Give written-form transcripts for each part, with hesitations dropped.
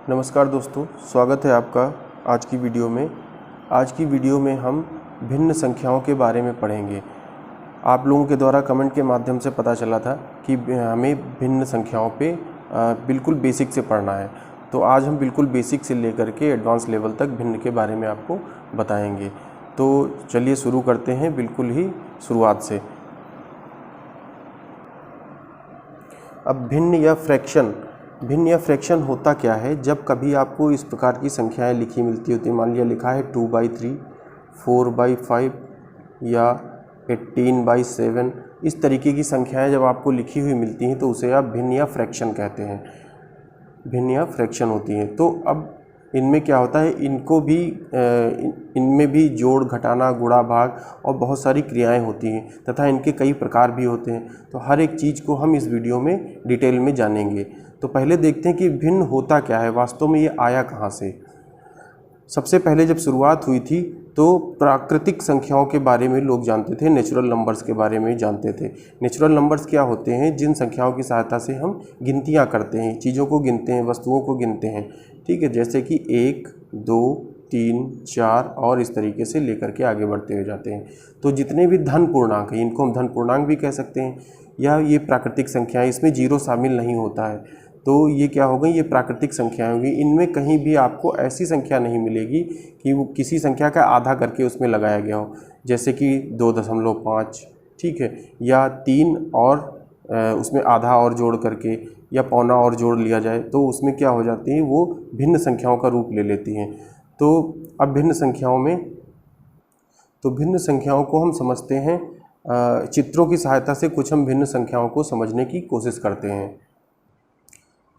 नमस्कार दोस्तों, स्वागत है आपका आज की वीडियो में। आज की वीडियो में हम भिन्न संख्याओं के बारे में पढ़ेंगे। आप लोगों के द्वारा कमेंट के माध्यम से पता चला था कि हमें भिन्न संख्याओं पे बिल्कुल बेसिक से पढ़ना है। तो आज हम बिल्कुल बेसिक से लेकर के एडवांस लेवल तक भिन्न के बारे में आपको बताएंगे। तो चलिए शुरू करते हैं बिल्कुल ही शुरुआत से। अब भिन्न या फ्रैक्शन होता क्या है? जब कभी आपको इस प्रकार की संख्याएं लिखी मिलती होती हैं, मान लिया लिखा है 2/3, 4/5 या 18/7, इस तरीके की संख्याएं जब आपको लिखी हुई मिलती हैं तो उसे आप भिन्न या फ्रैक्शन कहते हैं, भिन्न या फ्रैक्शन होती हैं। तो अब इनमें क्या होता है, इनमें भी जोड़, घटाना, गुणा, भाग और बहुत सारी क्रियाएं होती हैं तथा इनके कई प्रकार भी होते हैं। तो हर एक चीज़ को हम इस वीडियो में डिटेल में जानेंगे। तो पहले देखते हैं कि भिन्न होता क्या है, वास्तव में ये आया कहाँ से। सबसे पहले जब शुरुआत हुई थी तो प्राकृतिक संख्याओं के बारे में लोग जानते थे, नेचुरल नंबर्स के बारे में जानते थे। नेचुरल नंबर्स क्या होते हैं? जिन संख्याओं की सहायता से हम गिनतियाँ करते हैं, चीज़ों को गिनते हैं, वस्तुओं को गिनते हैं, ठीक है। जैसे कि 1, 2, 3, 4 और इस तरीके से लेकर के आगे बढ़ते हुए जाते हैं। तो जितने भी धन पूर्णांक हैं, इनको हम धन पूर्णांक भी कह सकते हैं, या ये प्राकृतिक संख्याएँ, इसमें जीरो शामिल नहीं होता है। तो ये क्या हो गई, ये प्राकृतिक संख्याएं होंगी। इनमें कहीं भी आपको ऐसी संख्या नहीं मिलेगी कि वो किसी संख्या का आधा करके उसमें लगाया गया हो, जैसे कि 2.5, ठीक है, या 3 और उसमें आधा और जोड़ करके या पौना और जोड़ लिया जाए तो उसमें क्या हो जाती है, वो भिन्न संख्याओं का रूप ले लेती हैं। तो अब भिन्न संख्याओं को हम समझते हैं, चित्रों की सहायता से कुछ हम भिन्न संख्याओं को समझने की कोशिश करते हैं।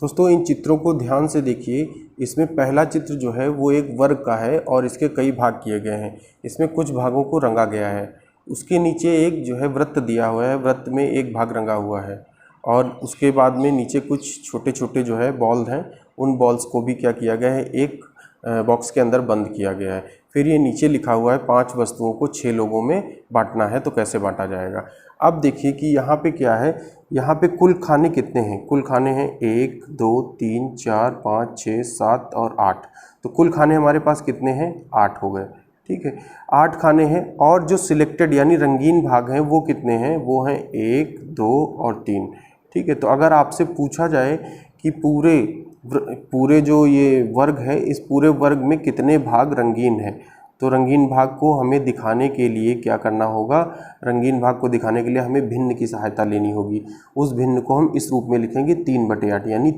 दोस्तों, इन चित्रों को ध्यान से देखिए। इसमें पहला चित्र जो है वो एक वर्ग का है और इसके कई भाग किए गए हैं। इसमें कुछ भागों को रंगा गया है। उसके नीचे एक जो है वृत्त दिया हुआ है, वृत्त में एक भाग रंगा हुआ है और उसके बाद में नीचे कुछ छोटे छोटे जो है बॉल हैं, उन बॉल्स को भी क्या किया गया है, एक बॉक्स के अंदर बंद किया गया है। फिर ये नीचे लिखा हुआ है 5 वस्तुओं को 6 लोगों में बांटना है, तो कैसे बांटा जाएगा। अब देखिए कि यहाँ पे क्या है, यहाँ पे कुल खाने कितने हैं? कुल खाने हैं 1, 2, 3, 4, 5, 6, 7 और 8। तो कुल खाने हमारे पास कितने हैं? 8 हो गए, ठीक है। 8 खाने हैं और जो सिलेक्टेड यानी रंगीन भाग हैं वो कितने हैं? वो हैं 1, 2 और 3, ठीक है। तो अगर आपसे पूछा जाए कि पूरे जो ये वर्ग है, इस पूरे वर्ग में कितने भाग रंगीन हैं, तो रंगीन भाग को हमें दिखाने के लिए क्या करना होगा, रंगीन भाग को दिखाने के लिए हमें भिन्न की सहायता लेनी होगी। उस भिन्न को हम इस रूप में लिखेंगे 3/8, यानी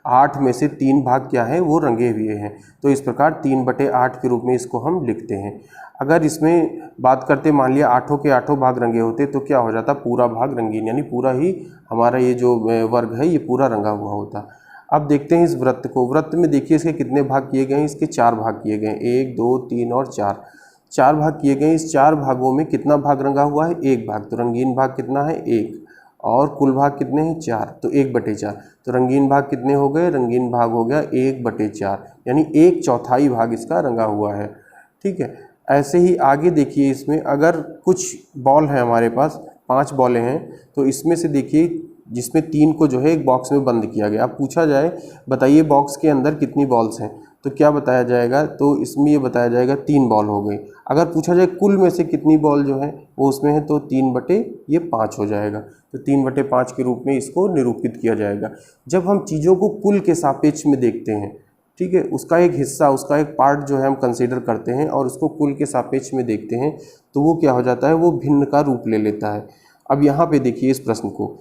8 में से 3 भाग क्या है, वो रंगे हुए हैं। तो इस प्रकार 3/8 के रूप में इसको हम लिखते हैं। अगर इसमें बात करते, मान लिया 8 के 8 भाग रंगे होते तो क्या हो जाता, पूरा भाग रंगीन, यानी पूरा ही हमारा ये जो वर्ग है ये पूरा रंगा हुआ होता। अब देखते हैं इस वृत्त को। वृत्त में देखिए इसके कितने भाग किए गए हैं, इसके 4 भाग किए गए हैं, 1, 2, 3 और 4 भाग किए गए हैं। इस 4 भागों में कितना भाग रंगा हुआ है? 1 भाग। तो रंगीन भाग कितना है? 1। और कुल भाग कितने हैं? 4, तो 1/4। तो रंगीन भाग कितने हो गए? रंगीन भाग हो गया 1/4, यानी 1/4 भाग इसका रंगा हुआ है, ठीक है। ऐसे ही आगे देखिए, इसमें अगर कुछ बॉल है हमारे पास, 5 बॉलें हैं, तो इसमें से देखिए जिसमें 3 को जो है एक बॉक्स में बंद किया गया। अब पूछा जाए, बताइए बॉक्स के अंदर कितनी बॉल्स हैं, तो क्या बताया जाएगा, तो इसमें ये बताया जाएगा 3 बॉल हो गई। अगर पूछा जाए कुल में से कितनी बॉल जो है वो उसमें है, तो 3/5 हो जाएगा। तो 3/5 के रूप में इसको निरूपित किया जाएगा। जब हम चीज़ों को कुल के सापेक्ष में देखते हैं, ठीक है, उसका एक हिस्सा, उसका एक पार्ट जो है हम कंसीडर करते हैं और उसको कुल के सापेक्ष में देखते हैं, तो वो क्या हो जाता है, वो भिन्न का रूप ले लेता है। अब यहाँ पे देखिए इस प्रश्न को,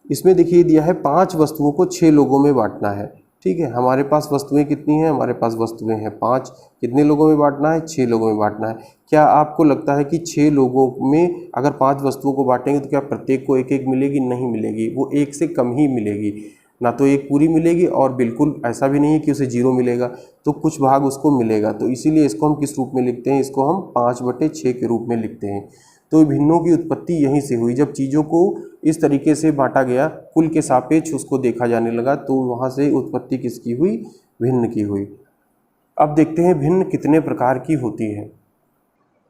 इसमें देखिए दिया है 5 वस्तुओं को 6 लोगों में बांटना है, ठीक है। हमारे पास वस्तुएं कितनी हैं? हमारे पास वस्तुएं हैं 5। कितने लोगों में बांटना है? 6 लोगों में बांटना है। क्या आपको लगता है कि 6 लोगों में अगर 5 वस्तुओं को बांटेंगे तो क्या प्रत्येक को एक एक मिलेगी? नहीं मिलेगी, वो एक से कम ही मिलेगी, ना तो एक पूरी मिलेगी और बिल्कुल ऐसा भी नहीं है कि उसे 0 मिलेगा, तो कुछ भाग उसको मिलेगा। तो इसीलिए इसको हम किस रूप में लिखते हैं? इसको हम 5/6 के रूप में लिखते हैं। तो भिन्नों की उत्पत्ति यहीं से हुई, जब चीज़ों को इस तरीके से बांटा गया, कुल के सापेक्ष उसको देखा जाने लगा, तो वहाँ से उत्पत्ति किसकी हुई? भिन्न की हुई। अब देखते हैं भिन्न कितने प्रकार की होती है।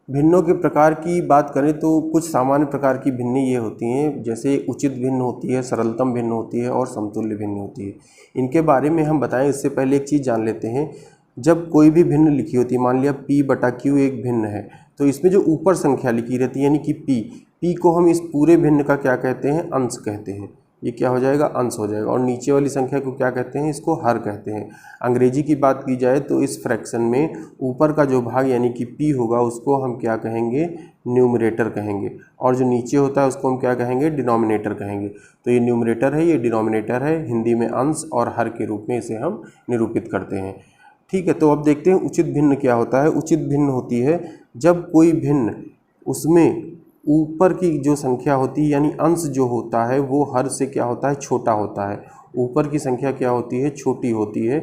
भिन्नों के प्रकार की बात करें तो कुछ सामान्य प्रकार की भिन्न ये होती हैं, जैसे उचित भिन्न होती है, सरलतम भिन्न होती है और समतुल्य भिन्न होती है। इनके बारे में हम बताएं इससे पहले एक चीज़ जान लेते हैं। जब कोई भी भिन्न लिखी होती है, मान लिया P/Q एक भिन्न है, तो इसमें जो ऊपर संख्या लिखी रहती है यानी कि P को हम इस पूरे भिन्न का क्या कहते हैं, अंश कहते हैं। ये क्या हो जाएगा, अंश हो जाएगा। और नीचे वाली संख्या को क्या कहते हैं, इसको हर कहते हैं। अंग्रेजी की बात की जाए तो इस फ्रैक्शन में ऊपर का जो भाग यानी कि P होगा उसको हम क्या कहेंगे, न्यूमरेटर कहेंगे, और जो नीचे होता है उसको हम क्या कहेंगे, डिनोमिनेटर कहेंगे। तो ये न्यूमरेटर है, ये डिनोमिनेटर है। हिंदी में अंश और हर के रूप में इसे हम निरूपित करते हैं। ठीक है, तो अब देखते हैं उचित भिन्न क्या होता है। उचित भिन्न होती है जब कोई भिन्न उसमें ऊपर की जो संख्या होती है यानी अंश जो होता है वो हर से क्या होता है, छोटा होता है। ऊपर की संख्या क्या होती है, छोटी होती है,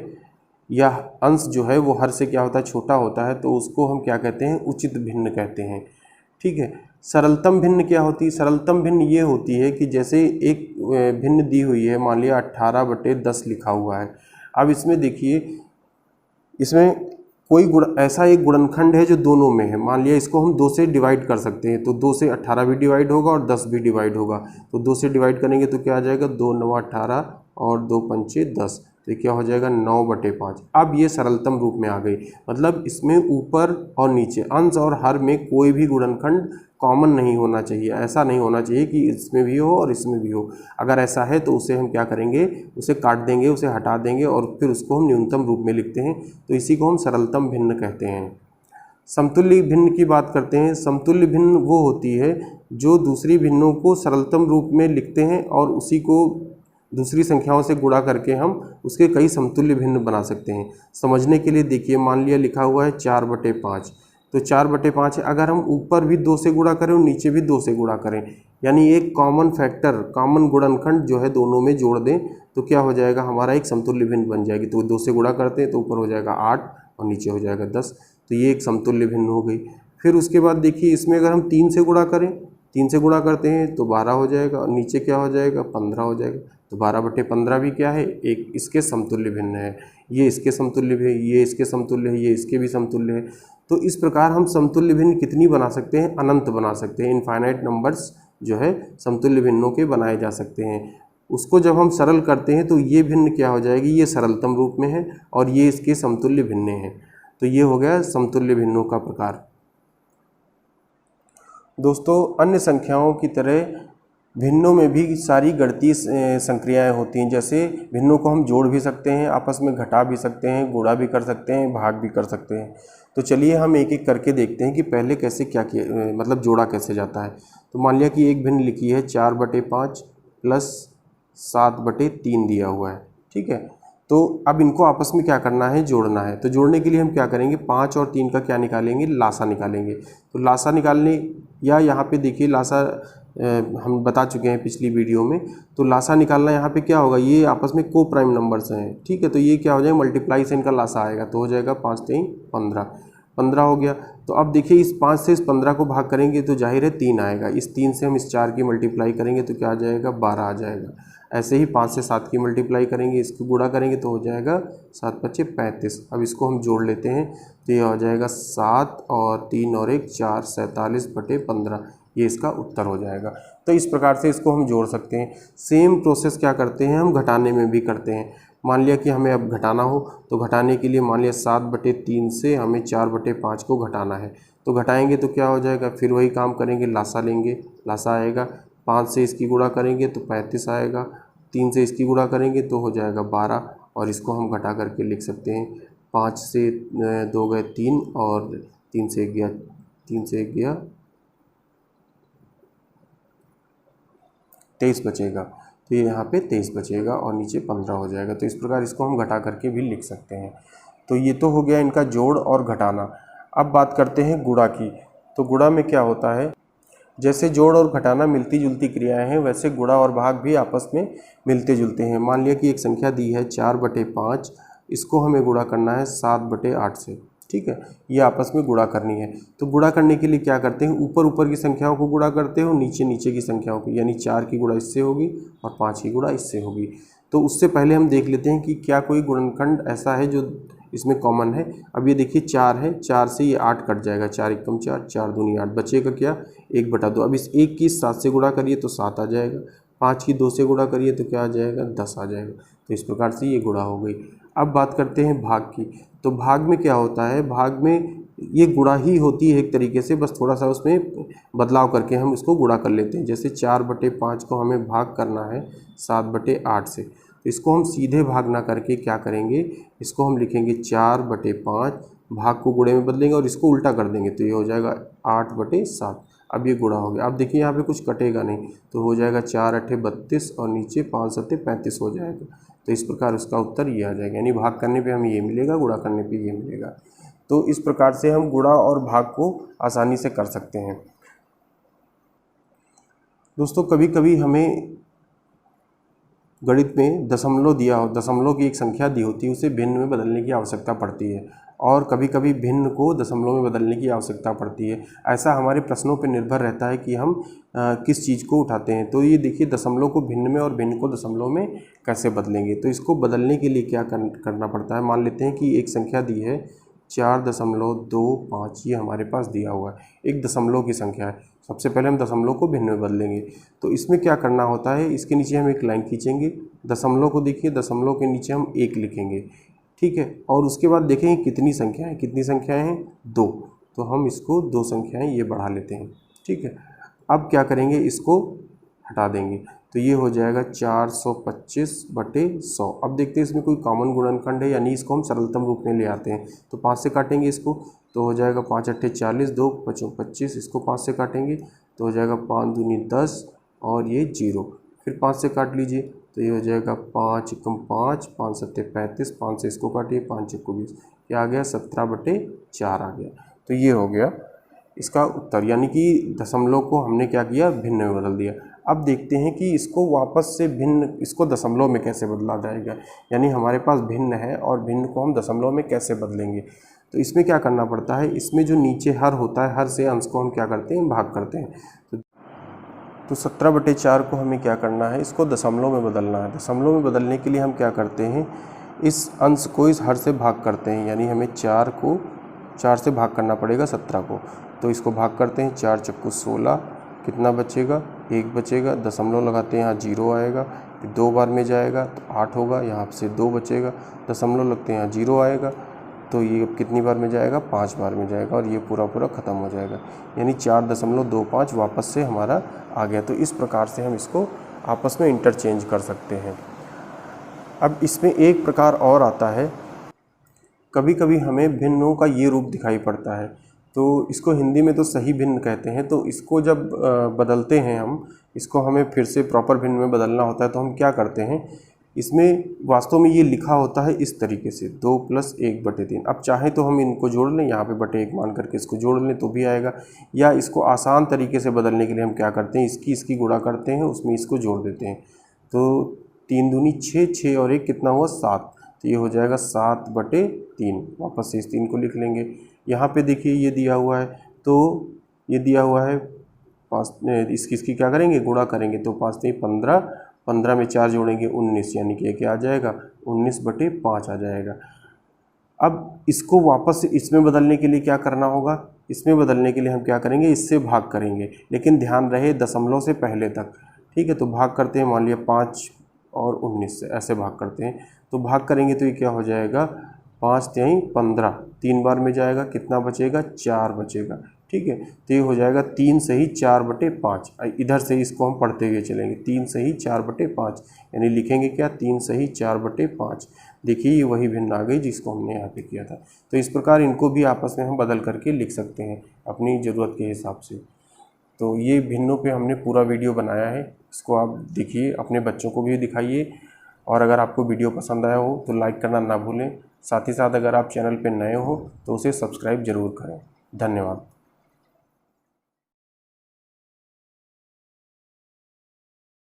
या अंश जो है वो हर से क्या होता है, छोटा होता है, तो उसको हम क्या कहते हैं, उचित भिन्न कहते हैं। ठीक है। सरलतम भिन्न क्या होती है, सरलतम भिन्न ये होती है कि जैसे एक भिन्न दी हुई है, मान लिया 18/10 लिखा हुआ है। अब इसमें देखिए, इसमें कोई ऐसा एक गुणनखंड है जो दोनों में है। मान लिया इसको हम 2 से डिवाइड कर सकते हैं, तो 2 से 18 भी डिवाइड होगा और 10 भी डिवाइड होगा। तो 2 से डिवाइड करेंगे तो क्या आ जाएगा, 2 9 18 और 2 पंचे 10, तो क्या हो जाएगा 9/5। अब ये सरलतम रूप में आ गई, मतलब इसमें ऊपर और नीचे अंश और हर में कोई भी गुणनखंड कॉमन नहीं होना चाहिए। ऐसा नहीं होना चाहिए कि इसमें भी हो और इसमें भी हो। अगर ऐसा है तो उसे हम क्या करेंगे, उसे काट देंगे, उसे हटा देंगे और फिर उसको हम न्यूनतम रूप में लिखते हैं। तो इसी को हम सरलतम भिन्न कहते हैं। समतुल्य भिन्न की बात करते हैं। समतुल्य भिन्न वो होती है जो दूसरी भिन्नों को सरलतम रूप में लिखते हैं और उसी को दूसरी संख्याओं से गुणा करके हम उसके कई समतुल्य भिन्न बना सकते हैं। समझने के लिए देखिए, मान लिया लिखा हुआ है 4/5, तो 4/5 है। अगर हम ऊपर भी 2 से गुणा करें और नीचे भी 2 से गुणा करें, यानी एक कॉमन फैक्टर, कॉमन गुणनखंड जो है दोनों में जोड़ दें, तो क्या हो जाएगा, हमारा एक समतुल्य भिन्न बन जाएगी। तो 2 से गुणा करते हैं तो ऊपर हो जाएगा 8 और नीचे हो जाएगा 10, तो ये एक समतुल्य भिन्न हो गई। फिर उसके बाद देखिए, इसमें अगर हम 3 से गुणा करें, 3 से गुणा करते हैं तो 12 हो जाएगा और नीचे क्या हो जाएगा, 15 हो जाएगा। तो 12/15 भी क्या है, एक इसके समतुल्य भिन्न है। ये इसके समतुल्य भी है, ये इसके समतुल्य है, ये इसके भी समतुल्य है। तो इस प्रकार हम समतुल्य भिन्न कितनी बना सकते हैं, अनंत बना सकते हैं। इनफाइनाइट नंबर्स जो है समतुल्य भिन्नों के बनाए जा सकते हैं। उसको जब हम सरल करते हैं तो ये भिन्न क्या हो जाएगी, ये सरलतम रूप में है और ये इसके समतुल्य भिन्न हैं। तो ये हो गया समतुल्य भिन्नों का प्रकार। दोस्तों, अन्य संख्याओं की तरह भिन्नों में भी सारी गणितीय संक्रियाएं होती हैं। जैसे भिन्नों को हम जोड़ भी सकते हैं, आपस में घटा भी सकते हैं, गुणा भी कर सकते हैं, भाग भी कर सकते हैं। तो चलिए हम एक एक करके देखते हैं कि पहले कैसे क्या किया, मतलब जोड़ा कैसे जाता है। तो मान लिया कि एक भिन्न लिखी है 4/5 प्लस 7/3 दिया हुआ है। ठीक है, तो अब इनको आपस में क्या करना है, जोड़ना है। तो जोड़ने के लिए हम क्या करेंगे, 5 और 3 का क्या निकालेंगे, लासा निकालेंगे। तो लासा निकालने, या यहाँ पे देखिए लासा हम बता चुके हैं पिछली वीडियो में। तो लासा निकालना यहाँ पे क्या होगा, ये आपस में को प्राइम नंबर्स हैं। ठीक है, तो ये क्या हो जाएगा, मल्टीप्लाई से इनका लासा आएगा, तो हो जाएगा 5 3 15 हो गया। तो अब देखिए, इस 5 से इस 15 को भाग करेंगे तो जाहिर है 3 आएगा। इस 3 से हम इस 4 की मल्टीप्लाई करेंगे तो क्या आ जाएगा, 12 आ जाएगा। ऐसे ही 5 से 7 की मल्टीप्लाई करेंगे, इसको गुणा करेंगे तो हो जाएगा 7 5 35। अब इसको हम जोड़ लेते हैं तो ये हो जाएगा 7 और 3 और 1 4, 47/15। ये इसका उत्तर हो जाएगा। तो इस प्रकार से इसको हम जोड़ सकते हैं। सेम प्रोसेस क्या करते हैं, हम घटाने में भी करते हैं। मान लिया कि हमें अब घटाना हो, तो घटाने के लिए मान लिया 7/3 से हमें 4/5 को घटाना है। तो घटाएंगे तो क्या हो जाएगा, फिर वही काम करेंगे, लासा लेंगे, लासा आएगा। 5 से इसकी गुणा करेंगे तो 35 आएगा। 3 से इसकी गुणा करेंगे तो हो जाएगा 12, और इसको हम घटा करके लिख सकते हैं। 5 से 2 गए 3 और 3 से 1 गया 23 बचेगा। तो ये यहाँ पे 23 बचेगा और नीचे 15 हो जाएगा। तो इस प्रकार इसको हम घटा करके भी लिख सकते हैं। तो ये तो हो गया इनका जोड़ और घटाना। अब बात करते हैं गुणा की। तो गुणा में क्या होता है, जैसे जोड़ और घटाना मिलती जुलती क्रियाएं हैं, वैसे गुणा और भाग भी आपस में मिलते जुलते हैं। मान लिया कि एक संख्या दी है 4/5, इसको हमें गुणा करना है 7/8 से। ठीक है, ये आपस में गुणा करनी है। तो गुणा करने के लिए क्या करते हैं, ऊपर ऊपर की संख्याओं को गुणा करते हो, नीचे नीचे की संख्याओं को, यानी 4 की गुणा इससे होगी और 5 की गुणा इससे होगी। तो उससे पहले हम देख लेते हैं कि क्या कोई गुणनखंड ऐसा है जो इसमें कॉमन है। अब ये देखिए 4 है, 4 से ये 8 कट जाएगा, 4 एकम 4, 4 दूनी 8, बचेगा क्या 1/2। अब इस 1 की 7 से गुणा करिए तो 7 आ जाएगा, 5 की 2 से गुणा करिए तो क्या आ जाएगा 10 आ जाएगा। तो इस प्रकार से ये गुणा हो गई। अब बात करते हैं भाग की। तो भाग में क्या होता है, भाग में ये गुणा ही होती है एक तरीके से, बस थोड़ा सा उसमें बदलाव करके हम इसको गुणा कर लेते हैं। जैसे 4/5 को हमें भाग करना है 7/8 से, तो इसको हम सीधे भाग ना करके क्या करेंगे, इसको हम लिखेंगे 4/5, भाग को गुणे में बदलेंगे और इसको उल्टा कर देंगे तो ये हो जाएगा 8/7। अब ये गुणा हो गया। अब देखिए यहाँ पे कुछ कटेगा नहीं, तो हो जाएगा 4×8 32 और नीचे 5×7 35 हो जाएगा। तो इस प्रकार उसका उत्तर ये आ जाएगा, यानी भाग करने पे हमें ये मिलेगा, गुणा करने पे ये मिलेगा। तो इस प्रकार से हम गुणा और भाग को आसानी से कर सकते हैं। दोस्तों कभी कभी हमें गणित में दशमलव दिया हो, दशमलव की एक संख्या दी होती है, उसे भिन्न में बदलने की आवश्यकता पड़ती है, और कभी कभी भिन्न को दशमलव में बदलने की आवश्यकता पड़ती है। ऐसा हमारे प्रश्नों पर निर्भर रहता है कि हम किस चीज़ को उठाते हैं। तो ये देखिए दशमलव को भिन्न में और भिन्न को दशमलव में कैसे बदलेंगे। तो इसको बदलने के लिए क्या करना पड़ता है। मान लेते हैं कि एक संख्या दी है 4.25, ये हमारे पास दिया हुआ है, एक दशमलव की संख्या है। सबसे पहले हम दशमलव को भिन्न में बदलेंगे। तो इसमें क्या करना होता है, इसके नीचे हम एक लाइन खींचेंगे, दशमलव को देखिए, दशमलव के नीचे हम 1 लिखेंगे, ठीक है। और उसके बाद देखेंगे कितनी संख्याएं, कितनी संख्याएं हैं 2, तो हम इसको 2 संख्याएं ये बढ़ा लेते हैं, ठीक है। अब क्या करेंगे, इसको हटा देंगे, तो ये हो जाएगा 425/100। अब देखते हैं इसमें कोई कॉमन गुणनखंड है, यानी इसको हम सरलतम रूप में ले आते हैं। तो 5 से काटेंगे इसको, तो हो जाएगा 5×8 40, 2 × 25, इसको 5 से काटेंगे तो हो जाएगा 5 दूनी 10 और ये 0। फिर 5 से काट लीजिए तो ये हो जाएगा 5 × 5, 5×7 35, 5 से इसको काटिए, 5 × 20, ये आ गया 17/4 आ गया। तो ये हो गया इसका उत्तर, यानी कि दशमलव को हमने क्या किया, भिन्न में बदल दिया। अब देखते हैं कि इसको वापस से भिन्न, इसको दशमलव में कैसे बदला जाएगा। यानी हमारे पास भिन्न है और भिन्न को हम दशमलव में कैसे बदलेंगे। तो इसमें क्या करना पड़ता है, इसमें जो नीचे हर होता है, हर से अंश को हम क्या करते हैं, भाग करते हैं। तो 17/4 को हमें क्या करना है, इसको दशमलव में बदलना है। दशमलव में बदलने के लिए हम क्या करते हैं, इस अंश को इस हर से भाग करते हैं, यानी हमें 4 से भाग करना पड़ेगा 17 को। तो इसको भाग करते हैं, 4 × 16, कितना बचेगा, 1 बचेगा, दशमलव लगाते हैं, यहाँ 0 आएगा, फिर 2 बार में जाएगा तो 8 होगा, यहाँ से 2 बचेगा, दशमलव लगते हैं, यहाँ 0 आएगा, तो ये अब कितनी बार में जाएगा, 5 बार में जाएगा, और ये पूरा ख़त्म हो जाएगा, यानी 4.25 वापस से हमारा आ गया। तो इस प्रकार से हम इसको आपस में इंटरचेंज कर सकते हैं। अब इसमें एक प्रकार और आता है, कभी कभी हमें भिन्नों का ये रूप दिखाई पड़ता है, तो इसको हिंदी में तो सही भिन्न कहते हैं। तो इसको जब बदलते हैं हम, इसको हमें फिर से प्रॉपर भिन्न में बदलना होता है, तो हम क्या करते हैं, इसमें वास्तव में ये लिखा होता है इस तरीके से 2 + 1/3। अब चाहे तो हम इनको जोड़ लें, यहाँ पे /1 मान करके इसको जोड़ लें तो भी आएगा, या इसको आसान तरीके से बदलने के लिए हम क्या करते हैं, इसकी गुणा करते हैं, उसमें इसको जोड़ देते हैं। तो 3 दूनी 6, 6 और 1 कितना हुआ 7, तो ये हो जाएगा 7/3। वापस से इस 3 को लिख लेंगे। यहाँ पे देखिए ये दिया हुआ है, तो ये दिया हुआ है 5, इसकी क्या करेंगे, गुणा करेंगे, तो 5 × 15, 15 में 4 जोड़ेंगे 19, यानी कि क्या आ जाएगा 19/5 आ जाएगा। अब इसको वापस से इसमें बदलने के लिए क्या करना होगा, इसमें बदलने के लिए हम क्या करेंगे, इससे भाग करेंगे, लेकिन ध्यान रहे दशमलव से पहले तक, ठीक है। तो भाग करते हैं, मान लिया 5 और 19 से ऐसे भाग करते हैं, तो भाग करेंगे तो ये क्या हो जाएगा, 5 × 15, 3 बार में जाएगा, कितना बचेगा, 4 बचेगा, ठीक है। तो ये हो जाएगा 3 सही 4/5। इधर से इसको हम पढ़ते हुए चलेंगे, 3 सही 4/5, यानी लिखेंगे क्या, 3 सही 4/5। देखिए ये वही भिन्न आ गई जिसको हमने यहाँ पे किया था। तो इस प्रकार इनको भी आपस में हम बदल करके लिख सकते हैं अपनी ज़रूरत के हिसाब से। तो ये भिन्नों पे हमने पूरा वीडियो बनाया है, इसको आप देखिए, अपने बच्चों को भी दिखाइए, और अगर आपको वीडियो पसंद आया हो तो लाइक करना ना भूलें। साथ ही साथ अगर आप चैनल पे नए हो तो उसे सब्सक्राइब ज़रूर करें। धन्यवाद।